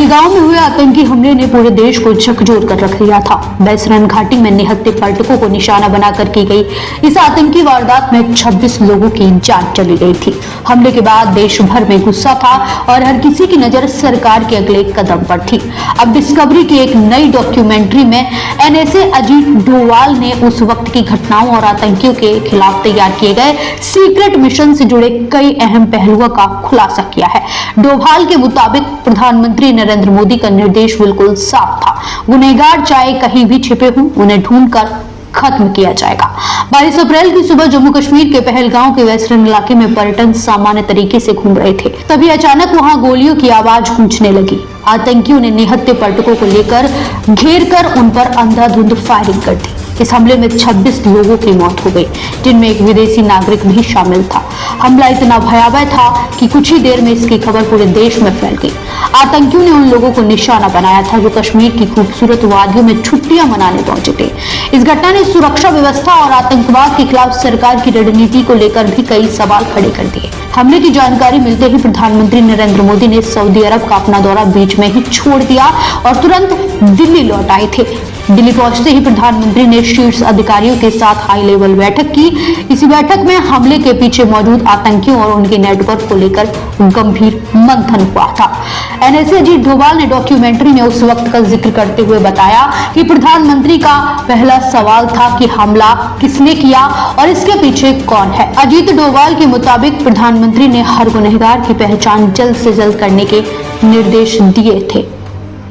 पहलगाम में हुए आतंकी हमले ने पूरे देश को झकझोर कर रख दिया था। बैसरन घाटी में निहत्थे पर्यटकों को निशाना बनाकर की गई इस आतंकी वारदात में 26 लोगों की जान चली गई थी। हमले के बाद देश भर में गुस्सा था और हर किसी की नजर सरकार के अगले कदम पर थी। अब डिस्कवरी की एक नई डॉक्यूमेंट्री में एनएसए अजीत डोवाल ने उस वक्त की घटनाओं और आतंकियों के खिलाफ तैयार किए गए सीक्रेट मिशन से जुड़े कई अहम पहलुओं का खुलासा किया है। डोभाल के मुताबिक प्रधानमंत्री नरेंद्र मोदी का निर्देश बिल्कुल साफ था, गुनहगार चाहे कहीं भी छिपे हों, उन्हें ढूंढकर खत्म किया जाएगा। 22 अप्रैल की सुबह जम्मू कश्मीर के पहलगाम के वेस्टर्न इलाके में पर्यटन सामान्य तरीके से घूम रहे थे, तभी अचानक वहां गोलियों की आवाज गूंजने लगी। आतंकियों ने निहत्थे पर्यटकों को लेकर घेर कर उन पर अंधाधुंध फायरिंग कर दी। इस हमले में 26 लोगों की मौत हो गई, जिनमें एक विदेशी नागरिक भी शामिल था। हमला इतना भयावह था कि कुछ ही देर में इसकी खबर पूरे देश में फैल गई। आतंकियों ने उन लोगों को निशाना बनाया था जो कश्मीर की खूबसूरत वादियों में छुट्टियां मनाने पहुंचे थे। इस घटना ने सुरक्षा व्यवस्था और आतंकवाद के खिलाफ सरकार की रणनीति को लेकर भी कई सवाल खड़े कर दिए। हमले की जानकारी मिलते ही प्रधानमंत्री नरेंद्र मोदी ने सऊदी अरब का अपना दौरा बीच में ही छोड़ दिया और तुरंत दिल्ली लौट आए थे। दिल्ली पहुंचते ही प्रधानमंत्री ने शीर्ष अधिकारियों के साथ हाई लेवल बैठक की। इसी बैठक में हमले के पीछे मौजूद आतंकियों और उनके नेटवर्क को लेकर गंभीर मंथन हुआ था। एनएसए अजीत डोभाल ने डॉक्यूमेंट्री में उस वक्त का जिक्र करते हुए बताया कि प्रधानमंत्री का पहला सवाल था कि हमला किसने किया और इसके पीछे कौन है। अजीत डोभाल के मुताबिक प्रधानमंत्री ने हर गुनहगार की पहचान जल्द से जल्द करने के निर्देश दिए थे।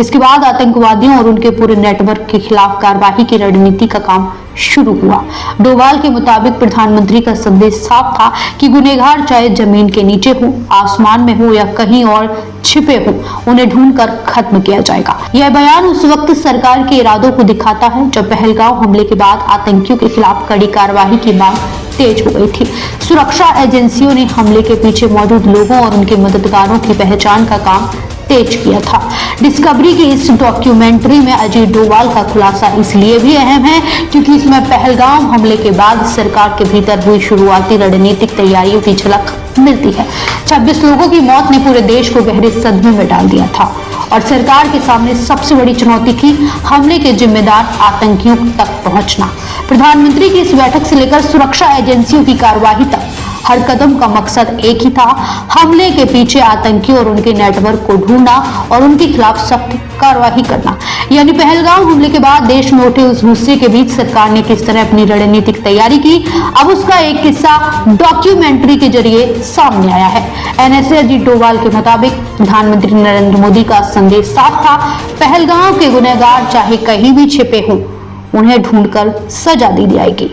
इसके बाद आतंकवादियों और उनके पूरे नेटवर्क के खिलाफ कार्रवाई की रणनीति का काम शुरू हुआ। डोभाल के मुताबिक प्रधानमंत्री का संदेश साफ था कि गुनहगार चाहे जमीन के नीचे हो, आसमान में हो या कहीं और छिपे हो, उन्हें ढूंढकर खत्म किया जाएगा। यह बयान उस वक्त सरकार के इरादों को दिखाता है जब पहलगाम हमले के बाद आतंकियों के खिलाफ कड़ी कार्रवाई की मांग तेज हो गई थी। सुरक्षा एजेंसियों ने हमले के पीछे मौजूद लोगों और उनके मददगारों की पहचान का काम तेज किया था। डिस्कवरी की इस डॉक्यूमेंट्री में अजीत डोभाल का खुलासा इसलिए भी अहम है क्योंकि इसमें पहलगाम हमले के बाद सरकार के भीतर हुई शुरुआती रणनीतिक तैयारियों की झलक मिलती है। 26 लोगों की मौत ने पूरे देश को गहरे सदमे में डाल दिया था और सरकार के सामने सबसे बड़ी चुनौती थी हमले के जिम्मेदार आतंकियों तक पहुंचना। प्रधानमंत्री की इस बैठक से लेकर सुरक्षा एजेंसियों की कार्रवाई तक हर कदम का मकसद एक ही था, हमले के पीछे आतंकियों और उनके नेटवर्क को ढूंढना और उनके खिलाफ सख्त कार्रवाई करना। यानी पहलगाम हमले के बाद देश में उठे उस गुस्से के बीच सरकार ने किस तरह अपनी रणनीतिक तैयारी की, अब उसका एक किस्सा डॉक्यूमेंट्री के जरिए सामने आया है। एनएसए अजीत डोभाल के मुताबिक प्रधानमंत्री नरेंद्र मोदी का संदेश साफ था, पहलगाम के गुनहगार चाहे कहीं भी छिपे हों, उन्हें ढूंढकर सजा दी जाएगी।